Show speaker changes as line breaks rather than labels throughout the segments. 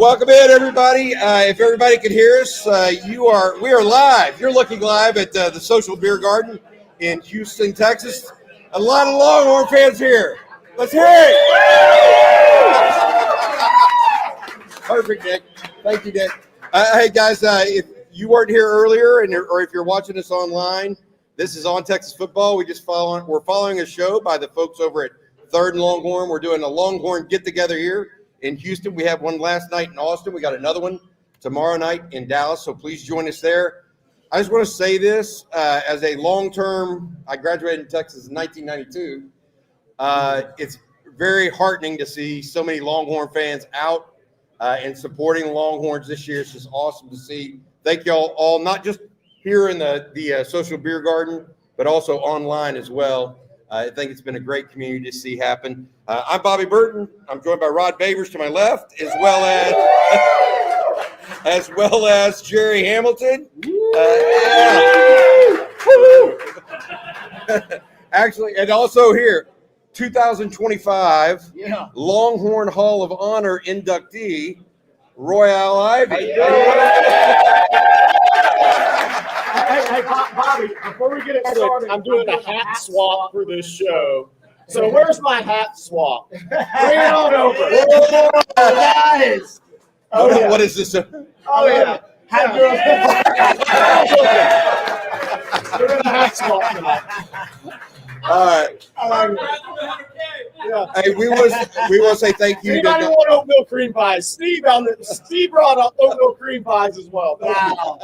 welcome in, everybody. If everybody can hear us, we are live. You're looking live at the Social Beer Garden in Houston, Texas. A lot of Longhorn fans here. Let's hear it. Perfect, Nick. Thank you, Nick. Hey, guys, if you weren't here earlier, or if you're watching us online, this is On Texas Football. We're following a show by the folks over at Third and Longhorn. We're doing a Longhorn get-together here in Houston. We had one last night in Austin. We got another one tomorrow night in Dallas, so please join us there. I just want to say this, as a long-term, I graduated in Texas in 1992. It's very heartening to see so many Longhorn fans out and supporting the Longhorns this year. It's just awesome to see. Thank you all, not just here in the Social Beer Garden, but also online as well. I think it's been a great community to see happen. I'm Bobby Burton. I'm joined by Rod Babers to my left, as well as Jerry Hamilton. Actually, and also here, 2025 Longhorn Hall of Honor inductee, Royale Ivey.
Hey, Bobby, before we get it started, I'm doing a hat swap for this show. So where's my hat swap? Bring it on over. Oh, guys.
What is this?
Oh, yeah. We're doing a hat swap tonight.
All right. Hey, we want to say thank you.
Anybody want oatmeal cream pies? Steve brought up oatmeal cream pies as well. Wow.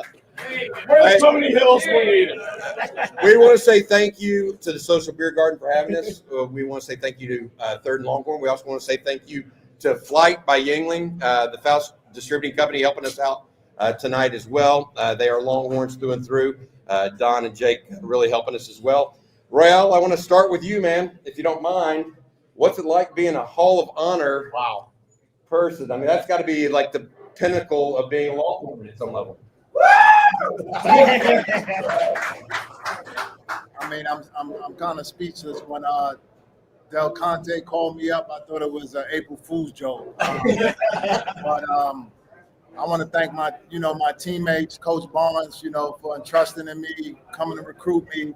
Where's so many hills we need?
We want to say thank you to the Social Beer Garden for having us. We want to say thank you to Third and Longhorn. We also want to say thank you to Flight by Yingling, the Faust Distributing Company, helping us out tonight as well. They are Longhorns through and through. Don and Jake really helping us as well. Royale, I want to start with you, man, if you don't mind. What's it like being a Hall of Honor person? I mean, that's got to be like the pinnacle of being a Longhorn at some level.
I mean, I'm kind of speechless. When Del Conte called me up, I thought it was an April Fool's joke. But I want to thank my teammates, Coach Barnes, for entrusting in me, coming to recruit me.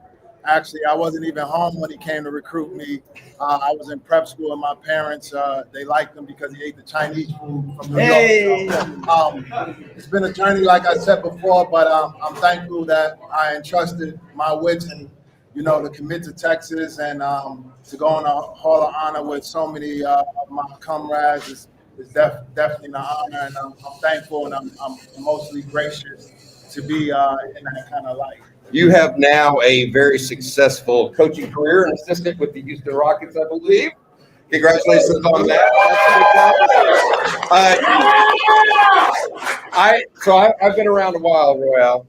Actually, I wasn't even home when he came to recruit me. I was in prep school, and my parents, they liked him because he ate the Chinese food from New York. So, it's been a journey, like I said before, but I'm thankful that I entrusted my wits and, to commit to Texas and to go on a Hall of Honor with so many of my comrades is definitely an honor, and I'm thankful, and I'm mostly gracious to be in that kind of light.
You have now a very successful coaching career, an assistant with the Houston Rockets, I believe. Congratulations on that. I've been around a while, Royale,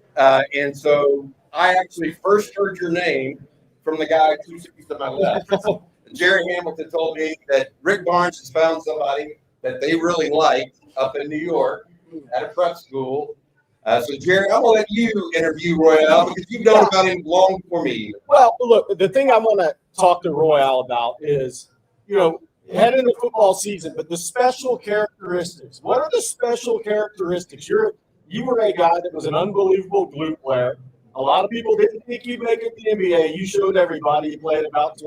and so I actually first heard your name from the guy 2 seats to my left. Jerry Hamilton told me that Rick Barnes has found somebody that they really liked up in New York at a prep school. So, Jerry, I'm going to let you interview Royale because you've known about him long before me.
Well, look, the thing I want to talk to Royale about is, head into football season, but the special characteristics. What are the special characteristics? You were a guy that was an unbelievable glute player. A lot of people didn't think you'd make it to the NBA. You showed everybody. You played about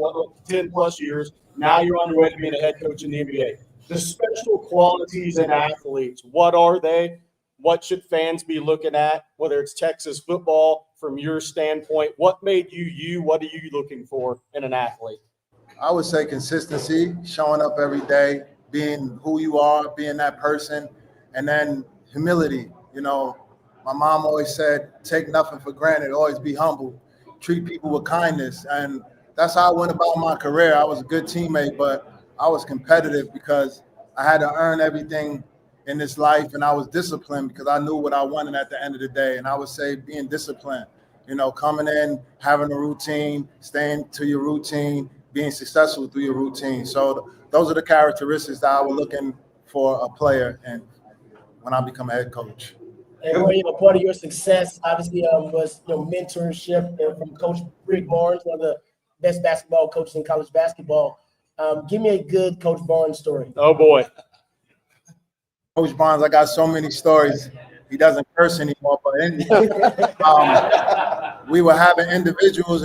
10-plus years. Now you're on your way to being a head coach in the NBA. The special qualities in athletes, what are they? What should fans be looking at, whether it's Texas football from your standpoint? What made you you? What are you looking for in an athlete?
I would say consistency, showing up every day, being who you are, being that person, and then humility. My mom always said, take nothing for granted, always be humble, treat people with kindness. And that's how I went about my career. I was a good teammate, but I was competitive because I had to earn everything in this life, and I was disciplined because I knew what I wanted at the end of the day. And I would say being disciplined, coming in, having a routine, staying to your routine, being successful through your routine. So those are the characteristics that I was looking for a player and when I become a head coach.
And Roy, part of your success obviously was your mentorship from Coach Rick Barnes, one of the best basketball coaches in college basketball. Give me a good Coach Barnes story.
Oh, boy.
Coach Barnes, I got so many stories. He doesn't curse anymore, but anyway, we were having individuals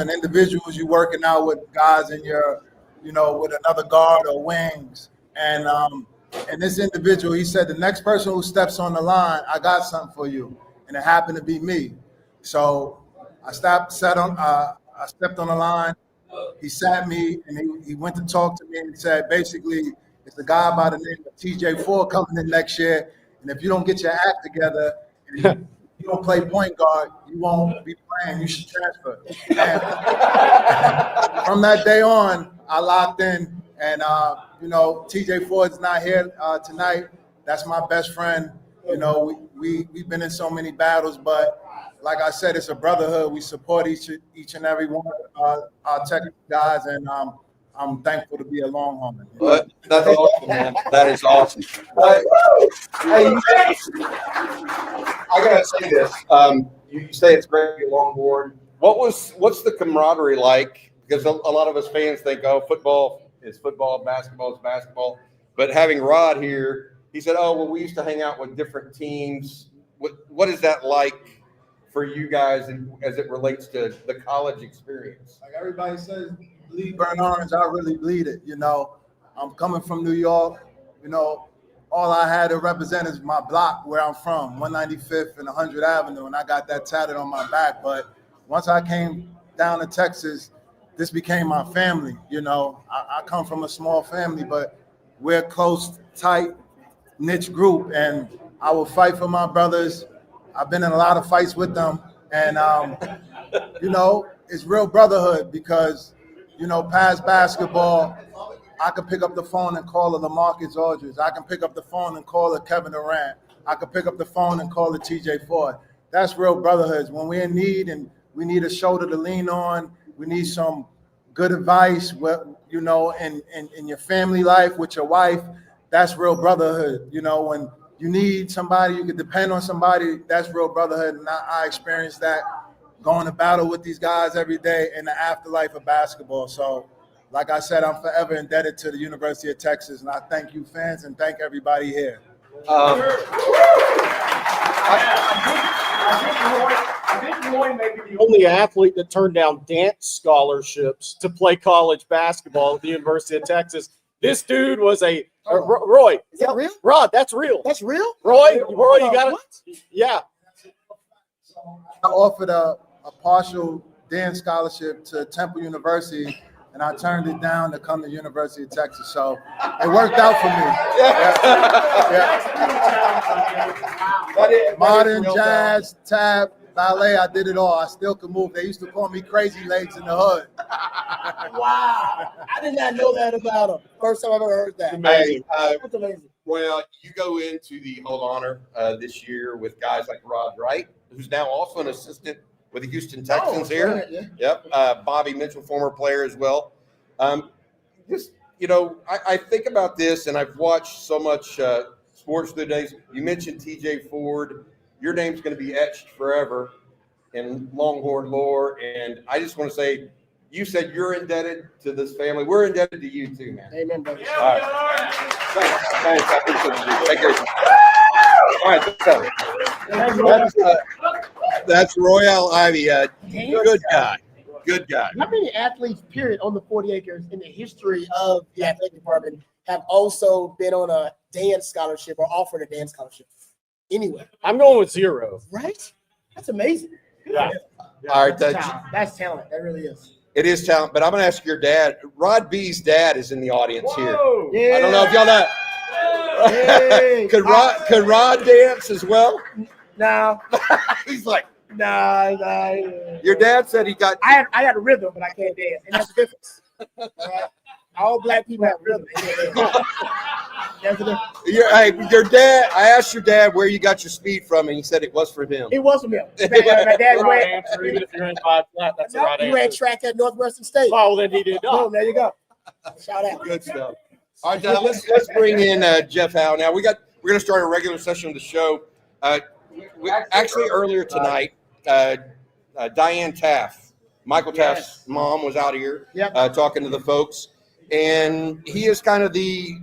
you working out with guys in your, with another guard or wings. And this individual, he said, the next person who steps on the line, I got something for you. And it happened to be me. So I stepped on the line. He sat me and he went to talk to me and said, basically, it's a guy by the name of TJ Ford coming in next year. And if you don't get your act together and you don't play point guard, you won't be playing. You should transfer. And from that day on, I locked in. And, TJ Ford's not here tonight. That's my best friend. We've been in so many battles, but like I said, it's a brotherhood. We support each and every one of our technical guys, and I'm thankful to be a Longhorn.
But that's awesome, man. That is awesome. Hey, I gotta say this. You say it's great to be a Longhorn. What's the camaraderie like? Because a lot of us fans think, oh, football is football, basketball is basketball. But having Rod here, he said, oh, well, we used to hang out with different teams. What is that like for you guys as it relates to the college experience?
Like everybody says, bleed burn orange, I really bleed it. I'm coming from New York. All I had to represent is my block where I'm from, 195th and 100th Avenue, and I got that tatted on my back. But once I came down to Texas, this became my family. I come from a small family, but we're a close, tight, niche group, and I will fight for my brothers. I've been in a lot of fights with them, and it's real brotherhood because past basketball, I can pick up the phone and call a LaMarcus Aldridge. I can pick up the phone and call a Kevin Durant. I can pick up the phone and call a TJ Ford. That's real brotherhood. When we're in need and we need a shoulder to lean on, we need some good advice, in your family life with your wife. That's real brotherhood. When you need somebody, you can depend on somebody. That's real brotherhood. And I experienced that going to battle with these guys every day in the afterlife of basketball. So, like I said, I'm forever indebted to the University of Texas, and I thank you fans and thank everybody here.
I think Roy may be the only athlete that turned down dance scholarships to play college basketball at the University of Texas. This dude was Roy.
Is that real?
Rod, that's real.
That's real?
Roy, you got it? Yeah.
I offered a partial dance scholarship to Temple University, and I turned it down to come to University of Texas. So it worked out for me. Yeah. Modern, jazz, tap, ballet, I did it all. I still can move. They used to call me Crazy Legs in the hood.
Wow. I did not know that about him. First time I've ever heard that.
Hey,
That's amazing.
well, you go into the Hall of Honor this year with guys like Rod Wright, who's now also an assistant with the Houston Texans here.
Right, yeah.
Yep. Bobby Mitchell, former player as well. I think about this, and I've watched so much sports through the days. You mentioned TJ Ford. Your name's going to be etched forever in Longhorn lore. And I just want to say, you said you're indebted to this family. We're indebted to you too, man.
Amen, brother.
All right. Thanks. I appreciate it. Take care. All right. That's Royale Ivey. Good guy. Good guy.
How many athletes, period, on the 40 acres in the history of the athletic department have also been on a dance scholarship or offered a dance scholarship? Anyway.
I'm going with 0.
Right? That's amazing.
Yeah.
All right.
That's talent. That really is.
It is talent, but I'm going to ask your dad. Rod B's dad is in the audience here.
Yeah.
I don't know if y'all know.
Hey.
Could Rod dance as well?
No.
He's like,
Nah.
your dad said he got.
I had a rhythm, but I can't dance, and that's the difference. All right? All black people have rhythm. That's the difference.
Your dad. I asked your dad where you got your speed from, and he said it was from him.
It was from him. My dad
Right answer, even if you're in 5 flat, that's the right
he ran
answer.
track at Northwestern State.
Oh, then he did
Boom,
not.
there you go. Shout out.
Good stuff. All right, now let's bring in Jeff Howe. Now we're going to start a regular session of the show. Actually, earlier tonight, Diane Taft, Michael Taft's mom, was out here talking to the folks, and he is kind of the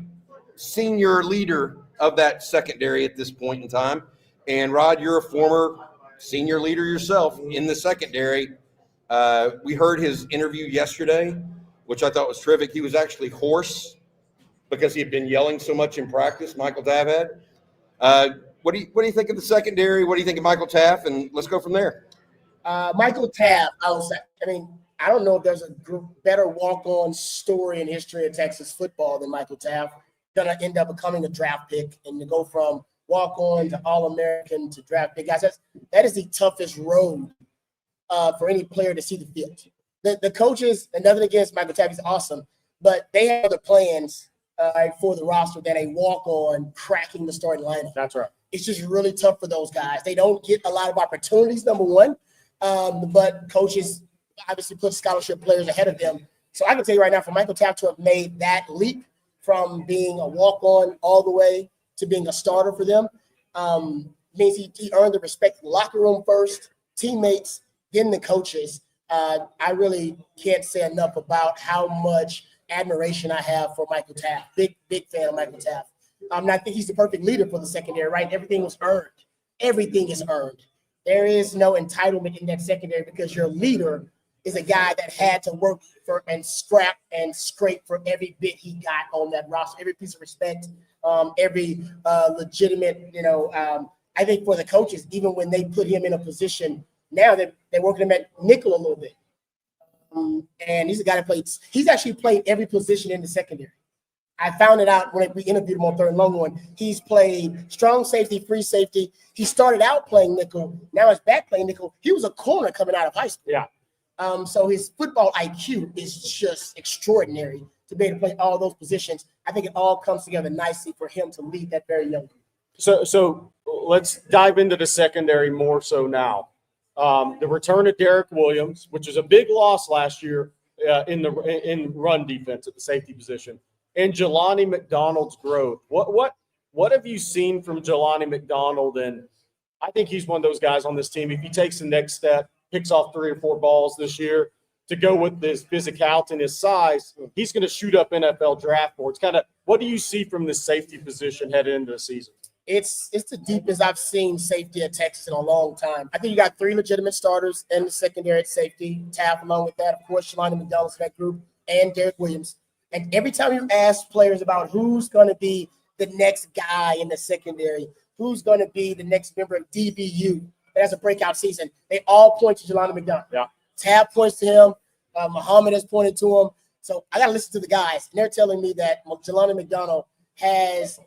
senior leader of that secondary at this point in time. And Rod, you're a former senior leader yourself in the secondary. We heard his interview yesterday, which I thought was terrific. He was actually hoarse because he had been yelling so much in practice, Michael Taff had. What do you think of the secondary? What do you think of Michael Taff? And let's go from there.
Michael Taff, I don't know if there's a better walk-on story in history of Texas football than Michael Taff. Going to end up becoming a draft pick and to go from walk-on to All-American to draft pick. Guys, that is the toughest road for any player to see the field. The coaches, and nothing against Michael Taff, he's awesome, but they have other plans for the roster than a walk-on cracking the starting lineup.
That's right.
It's just really tough for those guys. They don't get a lot of opportunities, number one, but coaches obviously put scholarship players ahead of them. So I can tell you right now, for Michael Taff to have made that leap from being a walk-on all the way to being a starter for them means he earned the respect of the locker room first, teammates, then the coaches. I really can't say enough about how much admiration I have for Michael Taff. Big fan of Michael Taff. And I think he's the perfect leader for the secondary, right? Everything was earned. Everything is earned. There is no entitlement in that secondary because your leader is a guy that had to work for and scrap and scrape for every bit he got on that roster, every piece of respect, every legitimate, I think for the coaches, even when they put him in a position, now they're working him at nickel a little bit. And he's a guy that he's actually played every position in the secondary. I found it out when we interviewed him on Third and Longhorn. He's played strong safety, free safety. He started out playing nickel. Now he's back playing nickel. He was a corner coming out of high school.
Yeah.
So his football IQ is just extraordinary to be able to play all those positions. I think it all comes together nicely for him to lead that very young group.
So let's dive into the secondary more so now. The return of Derek Williams, which is a big loss last year in run defense at the safety position, and Jelani McDonald's growth. What have you seen from Jelani McDonald? And I think he's one of those guys on this team. If he takes the next step, picks off 3 or 4 balls this year to go with his physicality and his size, he's going to shoot up NFL draft boards. What do you see from this safety position headed into the season?
It's the deepest I've seen safety at Texas in a long time. I think you got 3 legitimate starters in the secondary at safety. Taff along with that, of course, Jelani McDonald's in that group, and Derek Williams. And every time you ask players about who's going to be the next guy in the secondary, who's going to be the next member of DBU that has a breakout season, they all point to Jelani McDonald.
Yeah.
Taff points to him. Muhammad has pointed to him. So I got to listen to the guys. And they're telling me that Jelani McDonald has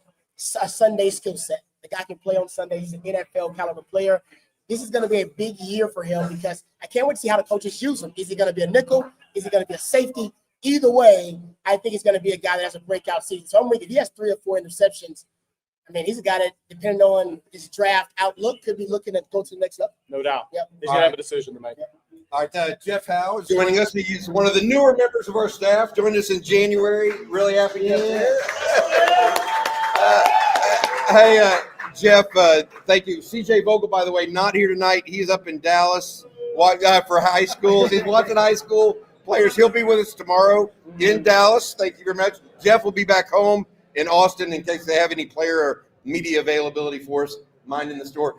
a Sunday skill set. The guy can play on Sunday. He's an NFL caliber player. This is going to be a big year for him because I can't wait to see how the coaches use him. Is he going to be a nickel? Is he going to be a safety? Either way, I think he's going to be a guy that has a breakout season. So if he has 3 or 4 interceptions, he's a guy that, depending on his draft outlook, could be looking at go to the next level.
No doubt.
Yep.
He's going to have a decision to make.
Yep.
All right, Jeff Howe is joining us. He's one of the newer members of our staff. Joined us in January. Really happy to have you. Hey, Jeff, thank you. CJ Vogel, by the way, not here tonight. He's up in Dallas for high schools. He's watching high school players. He'll be with us tomorrow in Dallas. Thank you very much. Jeff will be back home in Austin in case they have any player or media availability for us. Mine in the store.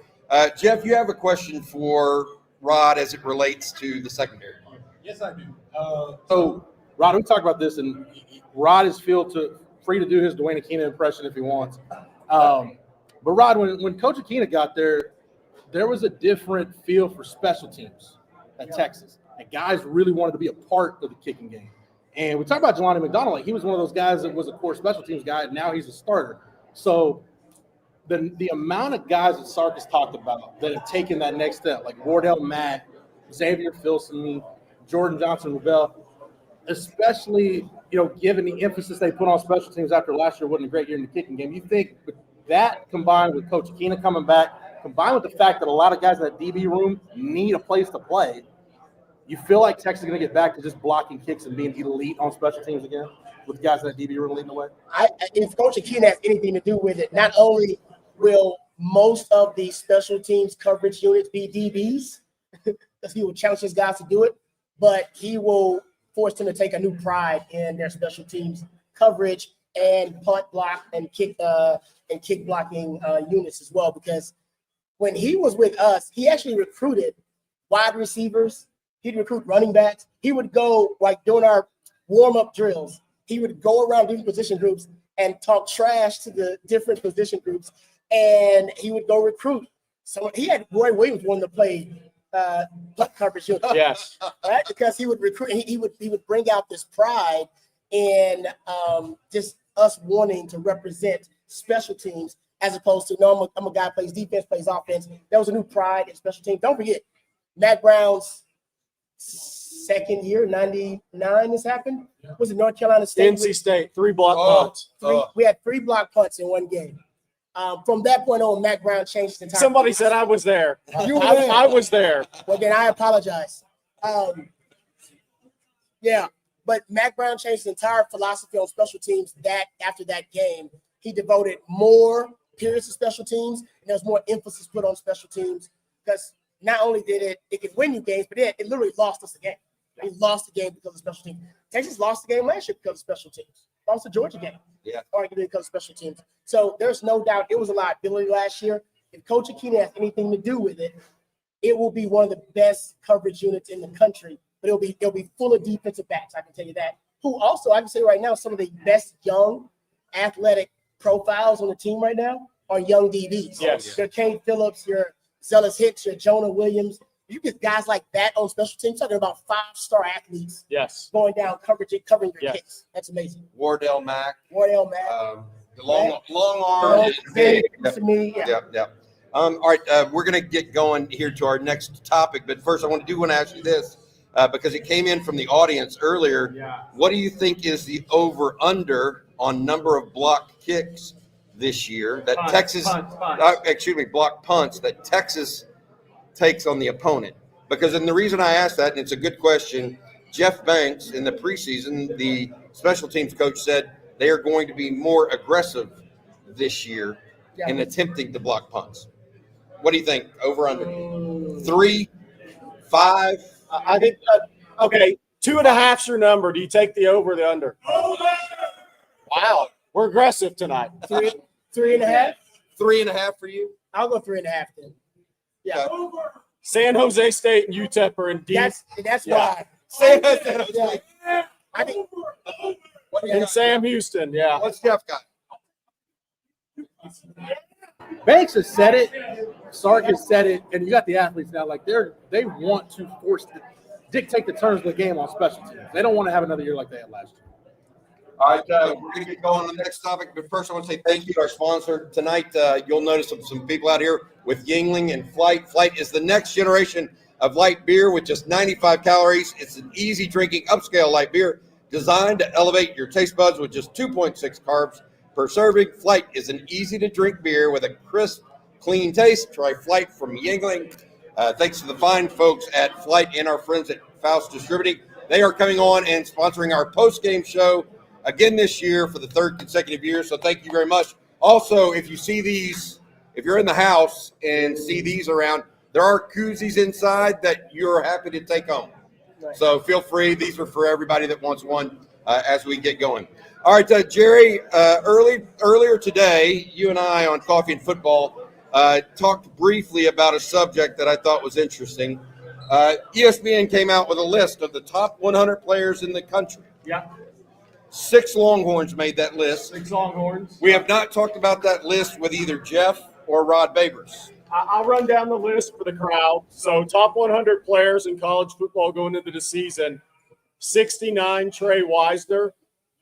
Jeff, you have a question for Rod as it relates to the secondary.
Yes, I do. So, Rod, we talked about this, and Rod is free to do his Dwayne Akina impression if he wants. But, Rod, when Coach Akina got there was a different feel for special teams at Texas. And guys really wanted to be a part of the kicking game. And we talk about Jelani McDonald. He was one of those guys that was a core special teams guy, and now he's a starter. So the amount of guys that Sarkis talked about that have taken that next step, like Wardell Mack, Xavier Filson, Jordan Johnson-Rubel, especially, given the emphasis they put on special teams after last year wasn't a great year in the kicking game, you think with that combined with Coach Akina coming back, combined with the fact that a lot of guys in that DB room need a place to play, you feel like Texas is going to get back to just blocking kicks and being elite on special teams again with guys in that DB room leading the way?
If Coach Akina has anything to do with it, not only will most of the special teams coverage units be DBs, because he will challenge his guys to do it, but he will force them to take a new pride in their special teams coverage and punt block and kick blocking units as well. Because when he was with us, he actually recruited wide receivers. He'd recruit running backs. He would go, like, during our warm-up drills, he would go around different position groups and talk trash to the different position groups, and he would go recruit. So he had Roy Williams wanting to play punt coverage unit.
Yes.
Right? Because he would recruit, he would bring out this pride in just us wanting to represent special teams as opposed to, no, I'm a guy who plays defense, plays offense. There was a new pride in special teams. Don't forget, Matt Brown's second year, 99 this happened. Was it North Carolina State?
NC State, 3 block punts.
We had 3 block punts in one game. From that point on, Matt Brown changed his entire.
Somebody said I was there.
You were there.
I was there.
Well, then I apologize. Yeah, but Matt Brown changed his entire philosophy on special teams. That after that game, he devoted more periods to special teams, and there was more emphasis put on special teams because not only did it could win you games, but it literally lost us a game. We lost the game because of special teams. Texas lost the game last year because of special teams. Lost the Georgia game.
Yeah.
Arguably because of special teams. So there's no doubt it was a liability last year. If Coach Aquino has anything to do with it, it will be one of the best coverage units in the country. But it'll be full of defensive backs, I can tell you that. Who also, I can say right now, some of the best young athletic profiles on the team right now are young DBs.
Yes.
Your Kane Phillips, your Zealous Hicks, your Jonah Williams. You get guys like that on special teams, talking about 5-star athletes
Yes.
going down covering your
Yes.
kicks. That's amazing.
Wardell Mack,
Wardell Mack.
the long arm.
Big to me. Yeah.
Yeah. All right, we're going to get going here to our next topic, but first I want to ask you this because it came in from the audience earlier.
Yeah.
What do you think is the over/under on number of block kicks this year that block punts that Texas takes on the opponent? Because, and the reason I asked that, and it's a good question, Jeff Banks in the preseason, the special teams coach, said they are going to be more aggressive this year in attempting to block punts. What do you think? Over under 3, 5?
I think okay. 2.5's your number. Do you take the over or the under? Wow, we're aggressive tonight.
3.5.
3.5 for you?
I'll go 3.5 then. Yeah.
San Jose State and UTEP are in deep.
That's why. Yeah. I think.
And Sam Houston, yeah.
What's Jeff got?
Banks has said it. Sark has said it, and you got the athletes now. Like they want to dictate the terms of the game on special teams. They don't want to have another year like they had last year.
All right, we're going to get going on the next topic, but first I want to say thank you to our sponsor. Tonight, you'll notice some people out here with Yingling and Flight. Flight is the next generation of light beer with just 95 calories. It's an easy drinking, upscale light beer designed to elevate your taste buds with just 2.6 carbs per serving. Flight is an easy-to-drink beer with a crisp, clean taste. Try Flight from Yingling. Thanks to the fine folks at Flight and our friends at Faust Distributing. They are coming on and sponsoring our post-game show again this year for the 3rd consecutive year, so thank you very much. Also, if you see these, if you're in the house and see these around, there are koozies inside that you're happy to take home. So feel free. These are for everybody that wants one as we get going. All right, Jerry, earlier today, you and I on Coffee and Football talked briefly about a subject that I thought was interesting. ESPN came out with a list of the top 100 players in the country.
Yeah.
6 Longhorns made that list.
6 Longhorns.
We have not talked about that list with either Jeff or Rod Babers.
I'll run down the list for the crowd. So top 100 players in college football going into the season: 69, Trey Wisner;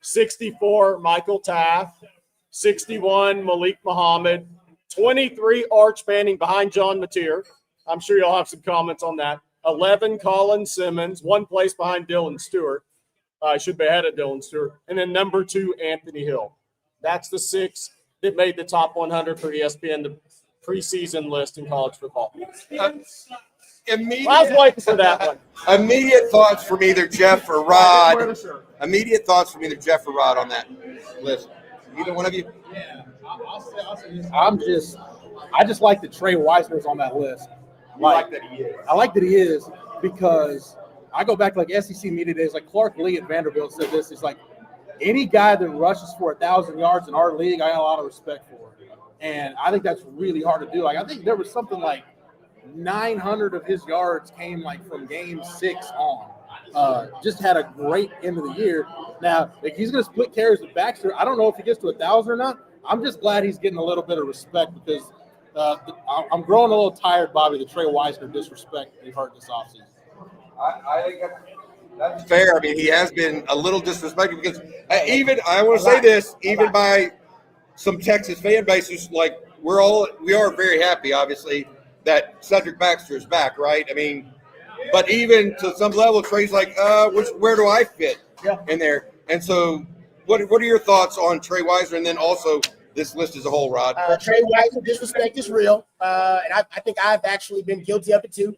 64, Michael Taft; 61, Malik Muhammad; 23, Arch Manning behind John Mateer. I'm sure you'll have some comments on that. 11, Colin Simmons, 1 place behind Dylan Stewart. Should be ahead of Dylan Stewart. And then number 2, Anthony Hill. That's the 6 that made the top 100 for ESPN, the preseason list in college football. I was waiting for that one.
Immediate thoughts from either Jeff or Rod. Immediate thoughts from either Jeff or Rod on that list. Either one of you?
Yeah, I'll say this. I just like that Trey Wisner's on that list. I like that he is because I go back like SEC media days, like Clark Lee at Vanderbilt said this. It's like any guy that rushes for 1,000 yards in our league, I got a lot of respect for. And I think that's really hard to do. Like, I think there was something like 900 of his yards came like from game 6 on. Just had a great end of the year. Now, if he's going to split carries with Baxter, I don't know if he gets to 1,000 or not. I'm just glad he's getting a little bit of respect because I'm growing a little tired, Bobby, the Trey Weisner disrespect we've heard this offseason.
I think that's fair. I mean, he has been a little disrespected because I want to say this, even by some Texas fan bases, like we are very happy, obviously, that Cedric Baxter is back, right? I mean, but even to some level, Trey's like, where do I fit in there? And so, what are your thoughts on Trey Weisner, and then also this list as a whole, Rod?
Trey Weisner, disrespect is real, and I think I've actually been guilty of it too.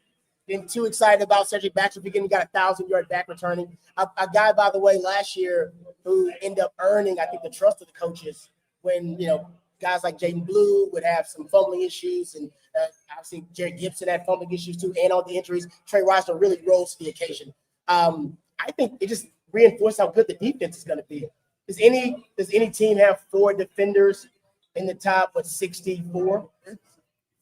Been too excited about Cedric Baxter beginning, got 1,000-yard back returning. A guy, by the way, last year who ended up earning, I think, the trust of the coaches when, guys like Jaden Blue would have some fumbling issues, and obviously Jerry Gibson had fumbling issues too, and all the injuries. Trey Weisner really rose to the occasion. I think it just reinforced how good the defense is going to be. Does any team have 4 defenders in the top, 64?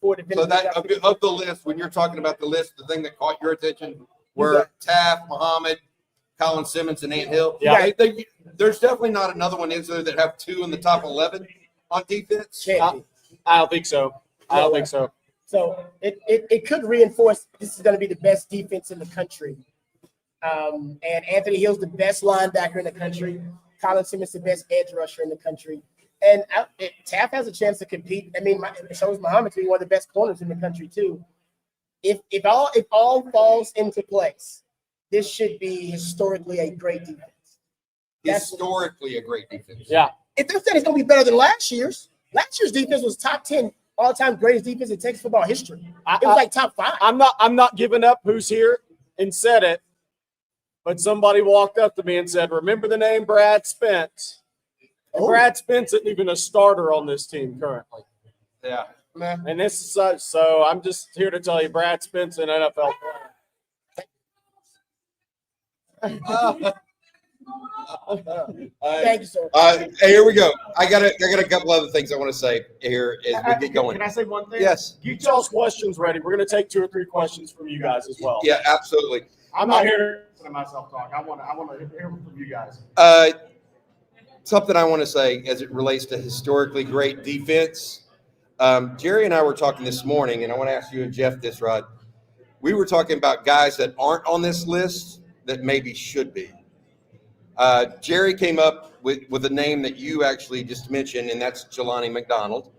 4 defenders.
So that of the list, when you're talking about the list, the thing that caught your attention were Taft, Muhammad, Colin Simmons, and Ant Hill.
Yeah.
There's definitely not another one, is there, that have 2 in the top 11 on defense?
I don't think so. I don't think so.
So it could reinforce this is going to be the best defense in the country. And Anthony Hill's the best linebacker in the country. Colin Simmons the best edge rusher in the country. And Taft has a chance to compete. I mean, it shows Muhammad to be one of the best corners in the country too. If all falls into place, this should be historically a great defense.
Historically a great defense.
Yeah.
If they're saying it's going to be better than last year's defense was top 10 all-time greatest defense in Texas football history. It was like top 5.
I'm not giving up who's here and said it, but somebody walked up to me and said, "Remember the name Brad Spence?"
Oh.
Brad Spence isn't even a starter on this team currently.
Yeah.
And this is so I'm just here to tell you, Brad Spence, an NFL player.
Thank you, sir.
Hey, here we go. I got a couple other things I want to say here as we get going.
Can I say one thing?
Yes.
Get y'all's questions ready. We're going to take 2 or 3 questions from you guys as well.
Yeah, absolutely.
I'm not here to listen to myself talk. I want to hear from you guys.
Something I want to say as it relates to historically great defense. Jerry and I were talking this morning, and I want to ask you and Jeff this, Rod. We were talking about guys that aren't on this list that maybe should be. Jerry came up with a name that you actually just mentioned, and that's Jelani McDonald.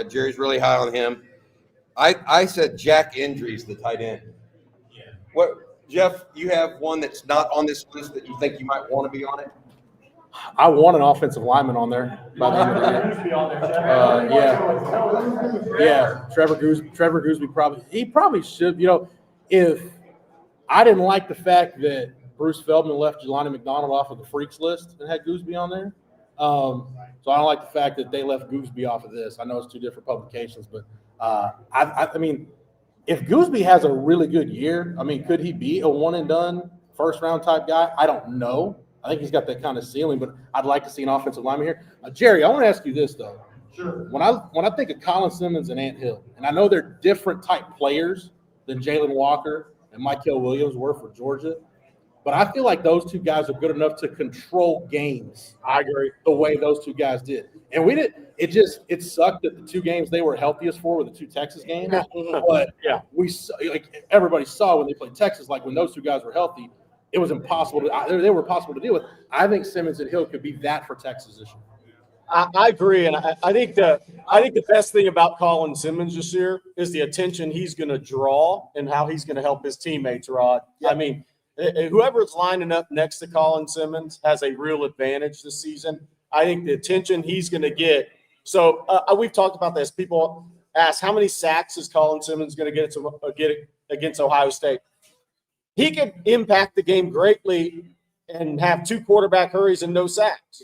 Jerry's really high on him. I said Jack Indries, the tight end. Yeah. What, Jeff? You have one that's not on this list that you think you might want to be on it?
I want an offensive lineman on there by the end of the year. Yeah. Trevor Gooseby probably should. If I didn't like the fact that Bruce Feldman left Jelani McDonald off of the freaks list and had Gooseby on there. So I don't like the fact that they left Gooseby off of this. I know it's 2 different publications, but I mean, if Gooseby has a really good year, I mean, could he be a one and done first round type guy? I don't know. I think he's got that kind of ceiling, but I'd like to see an offensive lineman here. Jerry, I want to ask you this though. Sure. When I think of Colin Simmons and Ant Hill, and I know they're different type players than Jalen Walker and Michael Williams were for Georgia, but I feel like those 2 guys are good enough to control games.
I agree.
The way those 2 guys did. And we did. It sucked that the 2 games they were healthiest for were the 2 Texas games. But
yeah,
everybody saw when they played Texas, like when those 2 guys were healthy, it was impossible. They were impossible to deal with. I think Simmons and Hill could be that for Texas this year.
I agree, and I think the best thing about Colin Simmons this year is the attention he's going to draw and how he's going to help his teammates, Rod. Yeah. I mean, whoever's lining up next to Colin Simmons has a real advantage this season. I think the attention he's going to get. So we've talked about this. People ask, how many sacks is Colin Simmons going to get against Ohio State? He could impact the game greatly and have 2 quarterback hurries and no sacks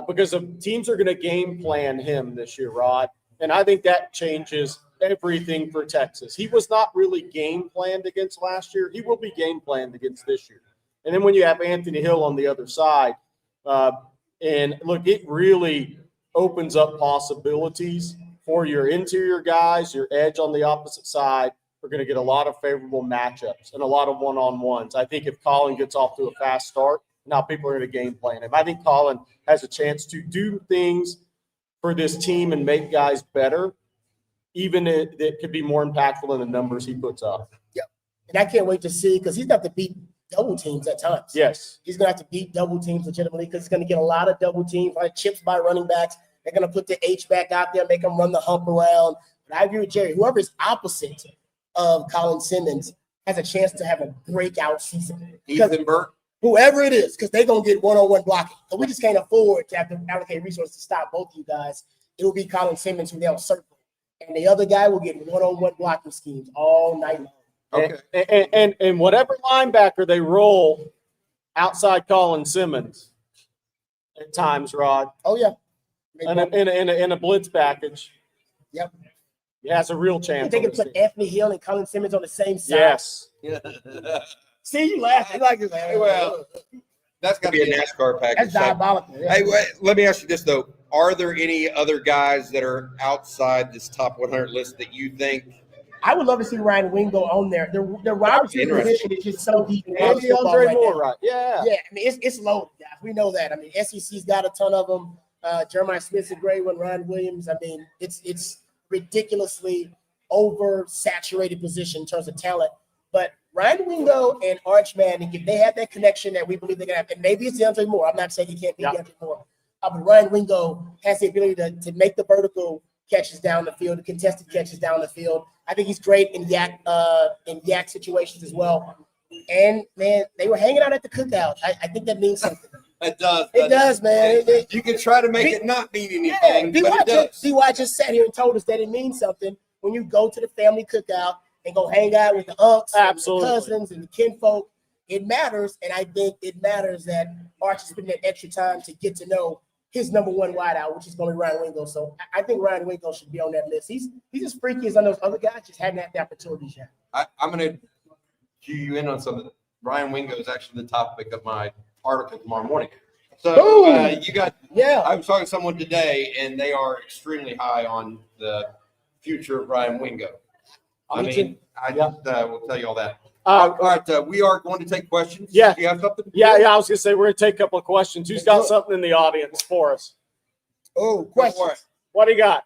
because teams are going to game plan him this year, Rod. And I think that changes everything for Texas. He was not really game planned against last year. He will be game planned against this year. And then when you have Anthony Hill on the other side, And look, it really opens up possibilities for your interior guys. Your edge on the opposite side are going to get a lot of favorable matchups and a lot of one-on-ones. I think if Colin gets off to a fast start, now people are going to game plan him. I think Colin has a chance to do things for this team and make guys better, even if it could be more impactful than the numbers he puts up.
Yep. And I can't wait to see, because he's got to beat double teams at times.
Yes.
He's going to have to beat double teams legitimately because he's going to get a lot of double teams, a lot of chips by running backs. They're going to put the H back out there, make them run the hump around. But I agree with Jerry. Whoever is opposite of Colin Simmons has a chance to have a breakout season.
Ethan Burke.
Whoever it is, because they're going to get one-on-one blocking. So we just can't afford to have to allocate resources to stop both you guys. It will be Colin Simmons who they'll circle. And the other guy will get one-on-one blocking schemes all night long.
Okay.
And whatever linebacker they roll outside Colin Simmons at times, Rod,
Oh, yeah.
in a blitz package,
Yep.
he has a real chance.
They
on
can
this
put
team.
Anthony Hill and Colin Simmons on the same side.
Yes.
See, you laughing like it's
Well, that's got to be a NASCAR package.
that's
So-
diabolical. Yeah.
Hey, let me ask you this though: are there any other guys that are outside this top 100 list that you think?
I would love to see Ryan Wingo on there. The wide receiver
Interesting.
position is just so deep in
And
college football
DeAndre
right
Moore,
now.
right? Yeah.
Yeah, I mean, it's loaded, guys. We know that. I mean, SEC's got a ton of them. Jeremiah Smith's a great one. Ryan Williams. I mean, it's ridiculously oversaturated position in terms of talent. But Ryan Wingo and Arch Manning, if they have that connection that we believe they're going to have, and maybe it's DeAndre Moore. I'm not saying he can't be
Yeah.
DeAndre Moore. But Ryan Wingo has the ability to make the vertical catches down the field, the contested catches down the field. I think he's great in yak situations as well. And, man, they were hanging out at the cookout. I think that means something.
It does.
It does, man.
You can try to make it not mean anything, but it does.
DY just sat here and told us that it means something when you go to the family cookout and go hang out with the unks,
Absolutely.
and the cousins, and the kinfolk. It matters, and I think it matters that Arch is spending that extra time to get to know his number one wideout, which is going to be Ryan Wingo. So I think Ryan Wingo should be on that list. He's as freaky as those other guys, just hadn't had the opportunities yet.
I'm going to cue you in on something. Ryan Wingo is actually the topic of my article tomorrow morning. So you got.
Yeah.
I was talking to someone today, and they are extremely high on the future of Ryan Wingo. I mean, I just will tell you all that. All right, we are going to take questions.
Yeah.
Do you have something?
Yeah, I was gonna say we're gonna take a couple of questions. Who's got something in the audience for us?
Oh,
Go for
questions.
it.
What do you got?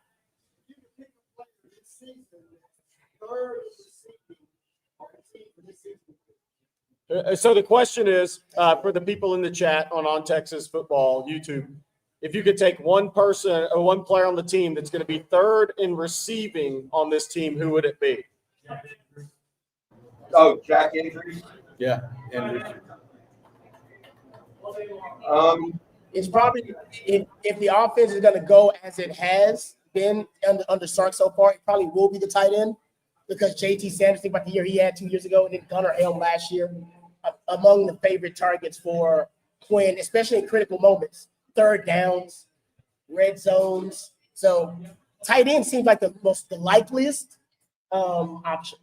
So the question is for the people in the chat on Texas Football YouTube, if you could take one person or one player on the team that's going to be third in receiving on this team, who would it be?
Oh, Jack Andrews.
Yeah. Andrews.
It's probably if the offense is going to go as it has been under Sark so far, it probably will be the tight end because JT Sanders, think about the year he had 2 years ago, and then Gunnar Helm last year, among the favorite targets for Quinn, especially in critical moments, third downs, red zones. So tight end seems like the likeliest option.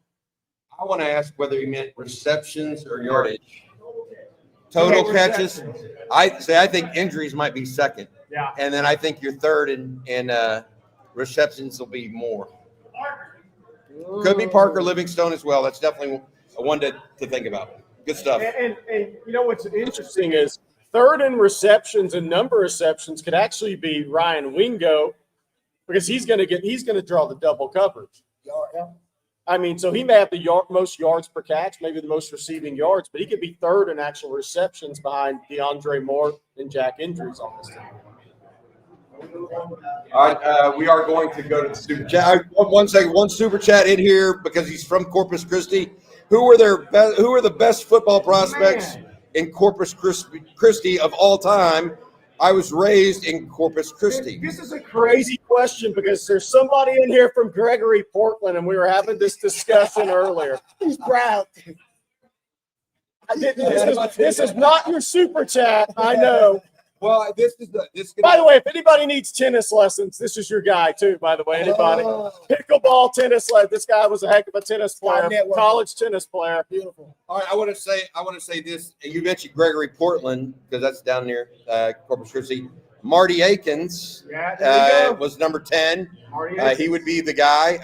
I want to ask whether he meant receptions or yardage. Total catches. I think injuries might be second.
Yeah.
And then I think your third in receptions will be more. Could be Parker Livingstone as well. That's definitely one to think about. Good stuff.
And you know what's interesting is third in receptions and number of receptions could actually be Ryan Wingo because he's going to draw the double coverage.
Yeah.
I mean, so he may have the most yards per catch, maybe the most receiving yards, but he could be third in actual receptions behind DeAndre Moore and Jack Andrews on this team.
All right, we are going to go to the super chat. One second, one super chat in here because he's from Corpus Christi. Who are the best football prospects in Corpus Christi of all time? I was raised in Corpus Christi.
This is a crazy question because there's somebody in here from Gregory, Portland, and we were having this discussion earlier.
He's proud.
This is not your super chat, I know,
Well, this.
By the way, if anybody needs tennis lessons, this is your guy too. By the way, anybody pickleball tennis this guy was a heck of a tennis player, college tennis player.
Beautiful.
All right, I want to say this. You mentioned Gregory Portland because that's down near Corpus Christi. Marty Akins was number 10. He would be the guy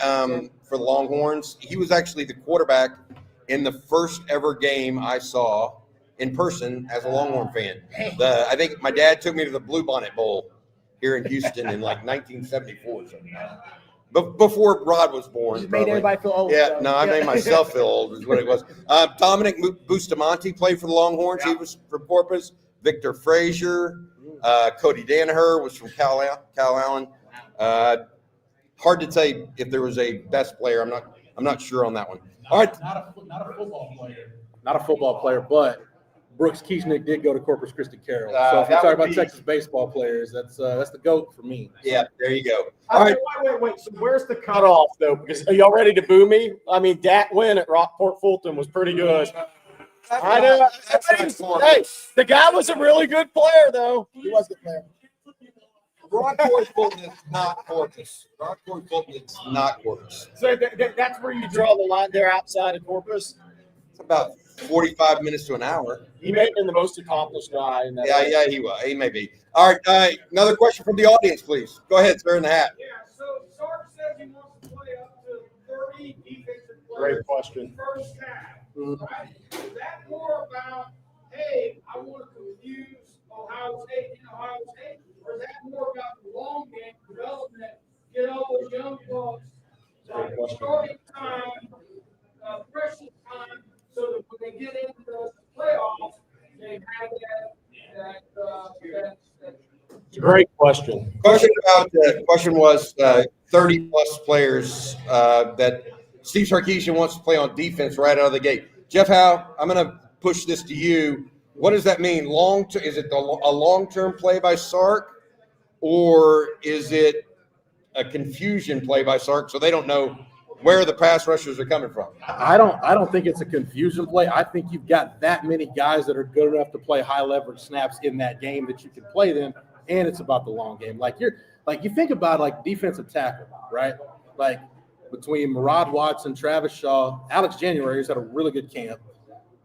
for the Longhorns. He was actually the quarterback in the first ever game I saw in person as a Longhorn fan. I think my dad took me to the Bluebonnet Bowl here in Houston in like 1974 or something. But before Rod was born.
You made everybody feel old.
Yeah, no, I made myself feel old is what it was. Dominic Bustamante played for the Longhorns. He was from Corpus. Victor Frazier. Cody Danaher was from Cal Allen. Hard to say if there was a best player. I'm not sure on that one. All right.
Not a football player. Not a football player, but Brooks Kiesnick did go to Corpus Christi Carroll. So if you talk about Texas baseball players, that's the GOAT for me.
Yeah, there you go.
All right. Wait. So where's the cutoff though? Because are y'all ready to boo me? I mean, that win at Rockport Fulton was pretty good. I know. Hey, the guy was a really good player though.
He was a good player.
Rockport Fulton is not Corpus. Rockport Fulton is not Corpus.
So that's where you draw the line there outside of Corpus.
It's about 45 minutes to an hour.
He may have been the most accomplished guy in that.
Yeah, he was. He may be. All right, another question from the audience, please. Go ahead, sir, in the hat.
Yeah, so Sark says he wants to play up to 30 defensive
Great
players
question.
in the first half. Right? Is that more about, hey, I want to confuse Ohio State, or is that more about the long game development, get all those young folks starting time, pressure time, so that when they get into the playoffs, they have that.
It's a great question.
Question was 30 plus players that Steve Sarkisian wants to play on defense right out of the gate. Jeff Howe, I'm going to push this to you. What does that mean? Is it a long-term play by Sark, or is it a confusion play by Sark so they don't know where the pass rushers are coming from?
I don't think it's a confusion play. I think you've got that many guys that are good enough to play high leverage snaps in that game that you can play them, and it's about the long game. You think about like defensive tackle, right? Like between Murad Watson, Travis Shaw, Alex January, who's had a really good camp,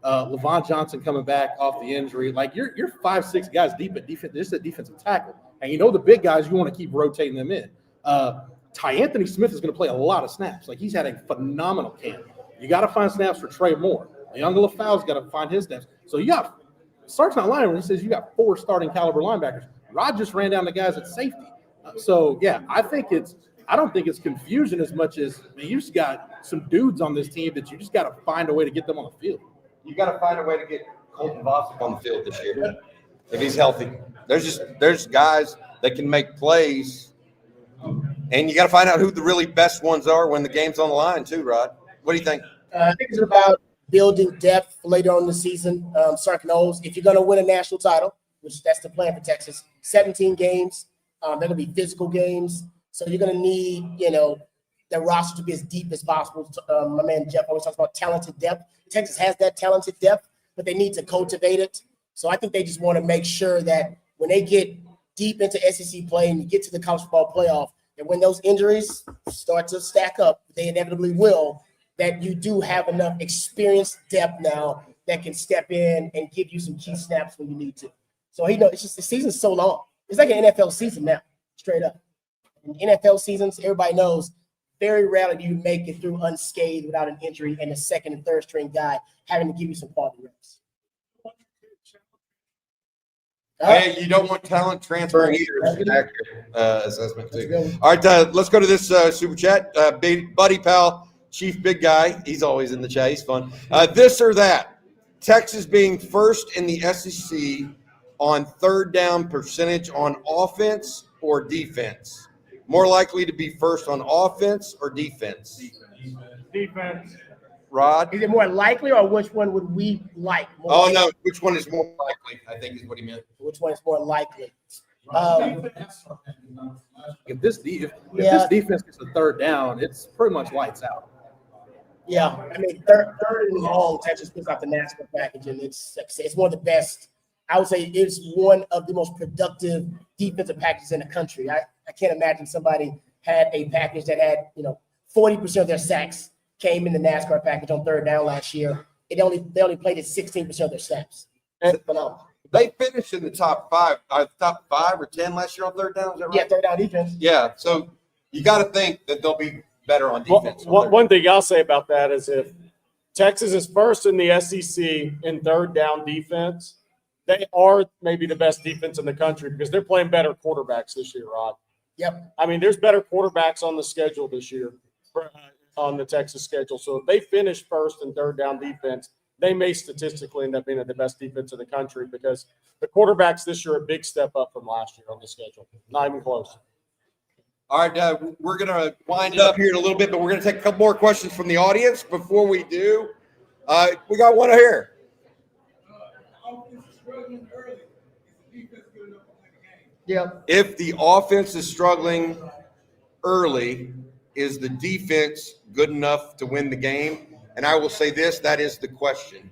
Levon Johnson coming back off the injury. Like you're 5-6 guys deep at defense, just at defensive tackle, and the big guys you want to keep rotating them in. Ty Anthony Smith is going to play a lot of snaps. Like he's had a phenomenal camp. You got to find snaps for Trey Moore. Young LaFau's got to find his snaps. So you got Sark's not lying when he says you got 4 starting caliber linebackers. Rod just ran down the guys at safety. I don't think it's confusion as much as you just got some dudes on this team that you just got to find a way to get them on the field.
You got to find a way to get Colton Bostic on the field this year if he's healthy. There's guys that can make plays. And you got to find out who the really best ones are when the game's on the line, too, Rod. What do you think?
I think it's about building depth later on in the season. Sark knows if you're going to win a national title, which that's the plan for Texas, 17 games. They're going to be physical games. So you're going to need, the roster to be as deep as possible. My man Jeff always talks about talented depth. Texas has that talented depth, but they need to cultivate it. So I think they just want to make sure that when they get deep into SEC play and you get to the college football playoff, and when those injuries start to stack up, they inevitably will, that you do have enough experienced depth now that can step in and give you some key snaps when you need to. So it's just the season's so long. It's like an NFL season now, straight up. In NFL seasons, everybody knows very rarely do you make it through unscathed without an injury and a second and third string guy having to give you some quality reps.
Hey, you don't want talent transferring either. It's an accurate assessment, too. All right, let's go to this super chat. Big buddy pal, Chief Big Guy. He's always in the chat. He's fun. This or that. Texas being first in the SEC on third down percentage on offense or defense? More likely to be first on offense or defense?
Defense.
Rod?
Is it more likely, or which one would we like?
Oh, no. Which one is more likely, I think is what he meant.
Which one is more likely?
If this defense gets a third down, it's pretty much lights out.
Yeah, I mean, third and long, Texas puts out the NASCAR package, and it's one of the best I would say it's one of the most productive defensive packages in the country. I can't imagine somebody had a package that had, 40% of their sacks came in the NASCAR package on third down last year. They only played at 16% of their snaps. Phenomenal.
They finished in the top 5 or 10 last year on third down. Is that right?
Yeah, third down defense.
Yeah. So you got to think that they'll be better on defense.
One thing I'll say about that is if Texas is first in the SEC in third down defense, they are maybe the best defense in the country because they're playing better quarterbacks this year, Rod.
Yep.
I mean, there's better quarterbacks on the schedule this year, on the Texas schedule. So if they finish first in third down defense, they may statistically end up being the best defense in the country because the quarterbacks this year are a big step up from last year on the schedule. Not even close.
All right, we're going to wind it up here in a little bit, but we're going to take a couple more questions from the audience. Before we do, we got one here.
Yeah.
If the offense is struggling early, is the defense good enough to win the game? And I will say this, that is the question.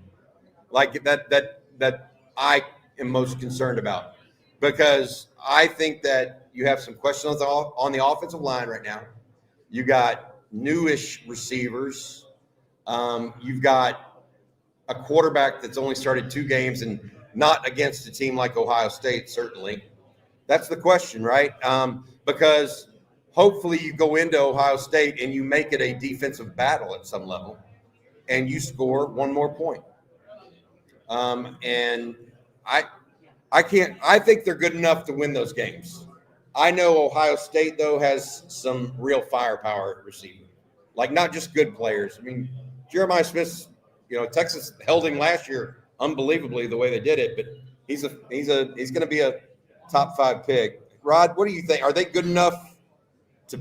Like that I am most concerned about. Because I think that you have some questions on the offensive line right now. You got newish receivers. You've got a quarterback that's only started 2 games and not against a team like Ohio State, certainly. That's the question, right? Because hopefully you go into Ohio State and you make it a defensive battle at some level and you score 1 more point. And I think they're good enough to win those games. I know Ohio State, though, has some real firepower at receiver. Like, not just good players. I mean, Jeremiah Smith, Texas held him last year unbelievably the way they did it, but he's going to be a top 5 pick. Rod, what do you think? Are they good enough to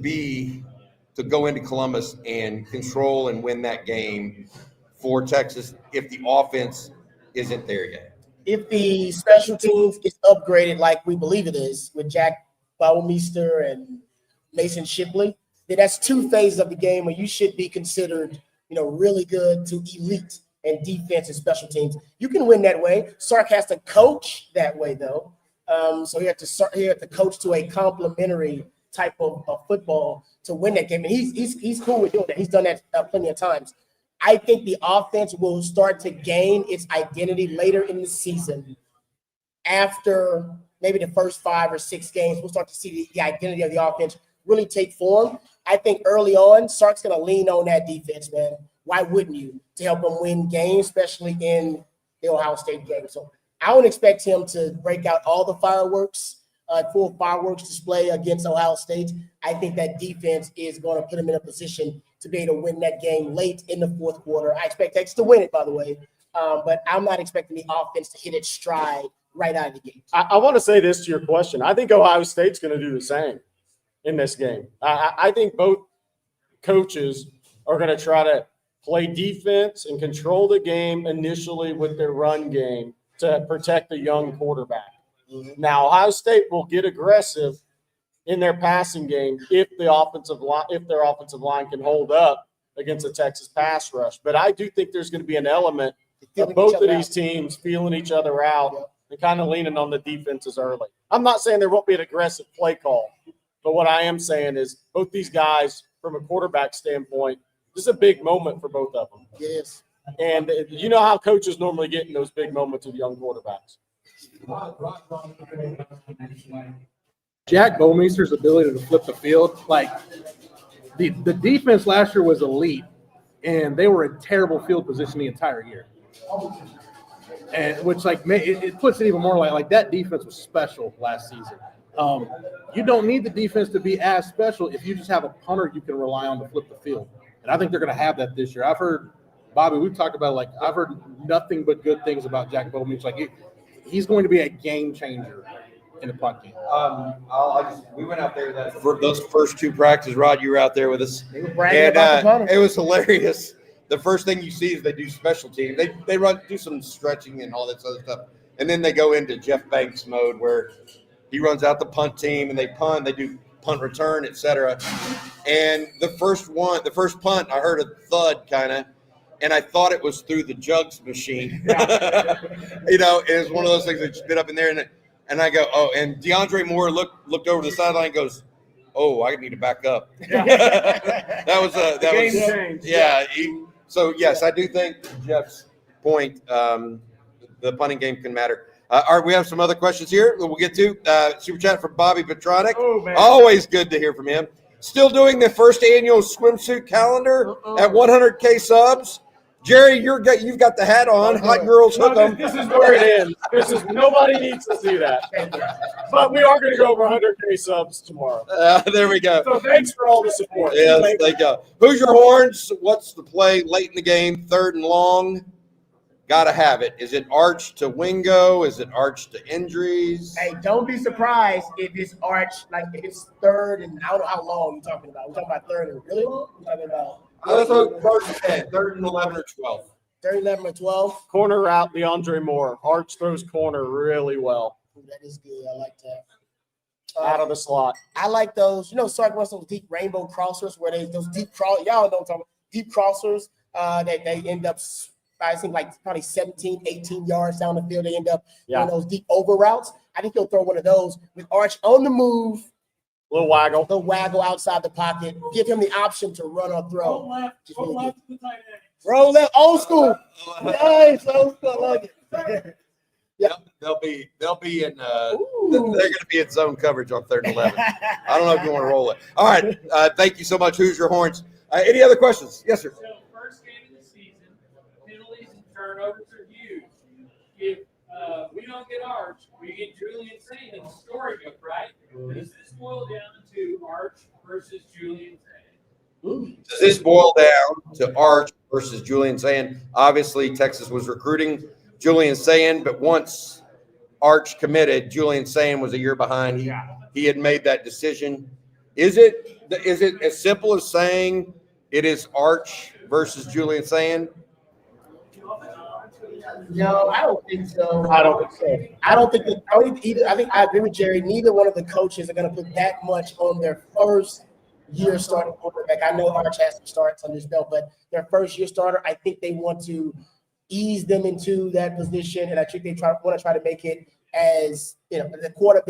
go into Columbus and control and win that game for Texas if the offense isn't there yet?
If the special teams is upgraded like we believe it is with Jack Bauermeister and Mason Shipley, then that's 2 phases of the game where you should be considered, really good to elite and defense and special teams. You can win that way. Sark has to coach that way, though. So he had to coach to a complementary type of football to win that game. And he's cool with doing that. He's done that plenty of times. I think the offense will start to gain its identity later in the season. After maybe the first 5 or 6 games, we'll start to see the identity of the offense really take form. I think early on, Sark's going to lean on that defense, man. Why wouldn't you? To help him win games, especially in the Ohio State game. So I would expect him to break out all the fireworks, full fireworks display against Ohio State. I think that defense is going to put him in a position to be able to win that game late in the 4th quarter. I expect Texas to win it, by the way, but I'm not expecting the offense to hit its stride right out of the gate.
I want to say this to your question. I think Ohio State's going to do the same in this game. I think both coaches are going to try to play defense and control the game initially with their run game to protect the young quarterback. Now, Ohio State will get aggressive in their passing game if their offensive line can hold up against a Texas pass rush. But I do think there's going to be an element of both of these teams feeling each other out and kind of leaning on the defenses early. I'm not saying there won't be an aggressive play call, but what I am saying is both these guys, from a quarterback standpoint, this is a big moment for both of them.
Yes.
And you know how coaches normally get in those big moments with young quarterbacks.
Jack Bowmeister's ability to flip the field, like the defense last year was elite, and they were in terrible field position the entire year. And which it puts it even more like that defense was special last season. You don't need the defense to be as special if you just have a punter you can rely on to flip the field. And I think they're going to have that this year. I've heard, Bobby, we've talked about I've heard nothing but good things about Jack Bowmeister. He's going to be a game changer in the punt game.
We went out there for those first 2 practices. Rod, you were out there with us,
They were bragging about the punter.
It was hilarious. The first thing you see is they do special teams. They do some stretching and all that other stuff, and then they go into Jeff Banks mode where he runs out the punt team and they punt. They do punt return, etc. And the first punt, I heard a thud kind of, and I thought it was through the jugs machine. You know, it was one of those things that spit up in there, and I go, oh, and DeAndre Moore looked over the sideline and goes, oh, I need to back up. that was
Game changed.
yeah. So yes, I do think Jeff's point, the punting game can matter. All right, we have some other questions here that we'll get to. Super chat from Bobby Petronic.
Oh, man.
Always good to hear from him. Still doing the first annual swimsuit calendar at 100K subs. Jerry, you've got the hat on. Hot girls hook 'em.
This is where it ends. Nobody needs to see that. But we are going to go over 100K subs tomorrow.
There we go.
So thanks for all the support.
Yes, thank you. Hoosier Horns, what's the play late in the game, 3rd and long? Got to have it. Is it arch to Wingo? Is it arch to injuries?
Hey, don't be surprised if it's arch, like if it's 3rd and I don't know how long you're talking about. We're talking about 3rd and really long? We're talking about
Let's look 3rd and 10, 3rd and 11 or 12.
3rd, 11, or 12.
Corner route, DeAndre Moore. Arch throws corner really well.
Ooh, that is good. I like that.
Out of the slot.
I like those. You know, Sark wants those deep rainbow crossers where those deep cross. Y'all know what I'm talking about. Deep crossers that they end up, I think, like probably 17, 18 yards down the field. They end up doing those deep over routes. I think he'll throw one of those with Arch on the move.
Little waggle
Outside the pocket. Give him the option to run or throw.
Go left to the tight end.
Roll left. Old school. Nice. Old school. I like it.
They'll be in. They're going to be in zone coverage on 3rd and 11. I don't know if you want to roll it. All right. Thank you so much, Hoosier Horns. Any other questions? Yes, sir.
So first game of the season, penalties and turnovers are huge. If we don't get Arch, we get Julian Saint in the storybook, right? Does this boil down to Arch versus Julian Saint?
Does this boil down to Arch versus Julian Sayin? Obviously, Texas was recruiting Julian Sayin, but once Arch committed, Julian Sayin was a year behind. He had made that decision. Is it as simple as saying it is Arch versus Julian Sayin?
No, I don't think so.
I don't think so.
I think I agree with Jerry. Neither one of the coaches are going to put that much on their first year starting quarterback. I know Arch has some starts on this belt, but their first year starter, I think they want to ease them into that position, and I think they want to try to make it as the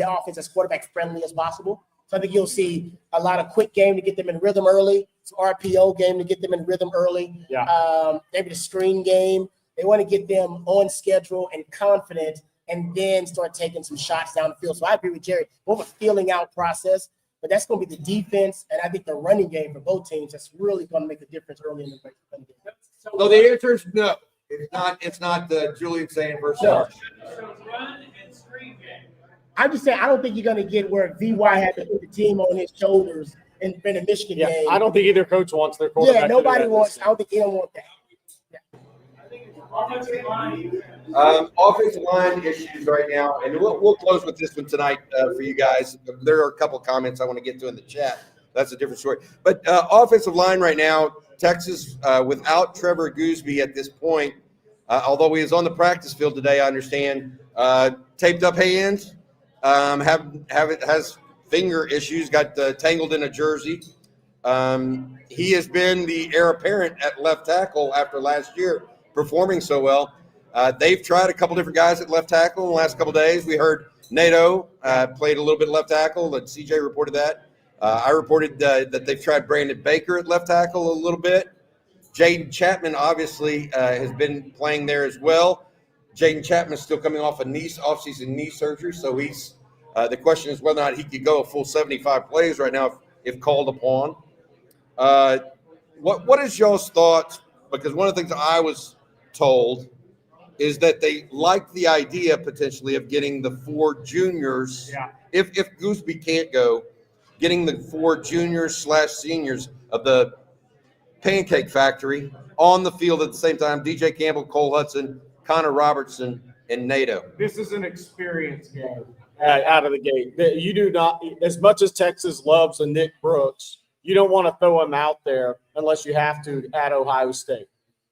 offense as quarterback friendly as possible. So I think you'll see a lot of quick game to get them in rhythm early, some RPO game to get them in rhythm early. Maybe the screen game. They want to get them on schedule and confident, and then start taking some shots down the field. So I agree with Jerry. More of a feeling out process, but that's going to be the defense, and I think the running game for both teams that's really going to make a difference early in the game.
So the answer is no. It's not the Julian Sayin versus Arch.
So run and screen game.
I'm just saying I don't think you're going to get where VY had to put the team on his shoulders in the Michigan game.
I don't think either coach wants their quarterback.
Nobody wants. I don't think anyone wants that.
Offensive line.
Offensive line issues right now, and we'll close with this one tonight for you guys. There are a couple of comments I want to get to in the chat. That's a different story. But offensive line right now, Texas without Trevor Gooseby at this point, although he is on the practice field today, I understand, taped up hands, has finger issues, got tangled in a jersey. He has been the heir apparent at left tackle after last year, performing so well. They've tried a couple different guys at left tackle in the last couple of days. We heard Nato played a little bit left tackle, that CJ reported that. I reported that they've tried Brandon Baker at left tackle a little bit. Jaden Chapman obviously has been playing there as well. Jaden Chapman is still coming off a offseason knee surgery, so he's the question is whether or not he could go a full 75 plays right now if called upon. What is y'all's thoughts? Because one of the things I was told is that they like the idea potentially of getting the 4 juniors. If Gooseby can't go, getting the 4 juniors / seniors of the Pancake Factory on the field at the same time. DJ Campbell, Cole Hudson, Connor Robertson, and Nato.
This is an experience game out of the gate. You do not, as much as Texas loves a Nick Brooks, you don't want to throw him out there unless you have to at Ohio State.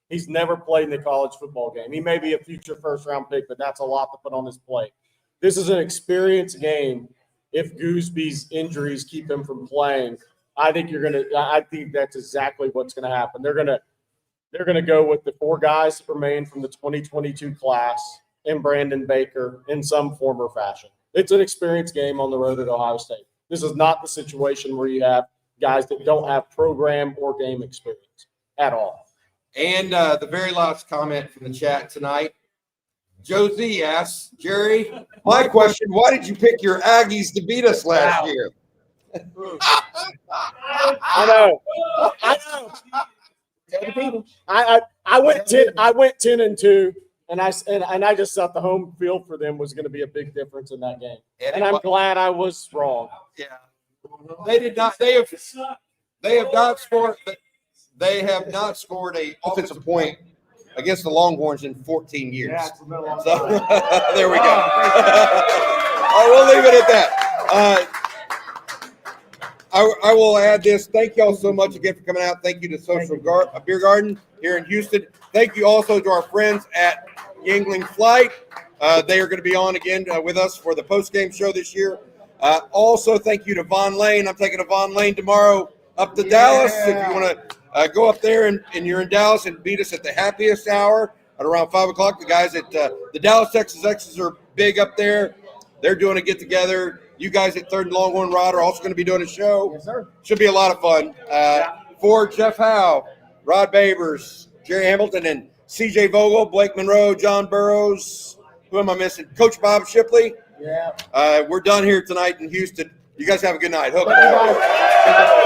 He's never played in the college football game. He may be a future first-round pick, but that's a lot to put on his plate. This is an experience game. If Gooseby's injuries keep him from playing, I think that's exactly what's going to happen. They're going to they're going to go with the 4 guys that remain from the 2022 class and Brandon Baker in some form or fashion. It's an experience game on the road at Ohio State. This is not the situation where you have guys that don't have program or game experience at all.
And the very last comment from the chat tonight, Josie asks, Jerry, my question, why did you pick your Aggies to beat us last year?
I know.
Tell the people.
I went 10-2, and I just thought the home field for them was going to be a big difference in that game. And I'm glad I was wrong.
Yeah. They did not. They have not scored. They have not scored a offensive point against the Longhorns in 14 years.
Yeah, it's been a long
So
time.
there we go. All right, we'll leave it at that. I will add this. Thank you all so much again for coming out. Thank you to Social Beer Garden here in Houston. Thank you also to our friends at Yingling Flight. They are going to be on again with us for the post-game show this year. Also, thank you to Von Lane. I'm taking a Von Lane tomorrow up to Dallas. If you want to go up there and you're in Dallas and beat us at the happiest hour at around 5 o'clock. The guys at the Dallas Texas X's are big up there. They're doing a get-together. You guys at Third and Longhorn Rod are also going to be doing a show.
Yes, sir.
Should be a lot of fun. For Jeff Howe, Rod Babers, Jerry Hamilton, and C.J. Vogel, Blake Monroe, John Burrows. Who am I missing? Coach Bob Shipley.
Yeah.
We're done here tonight in Houston. You guys have a good night. Hope
Thank you, guys.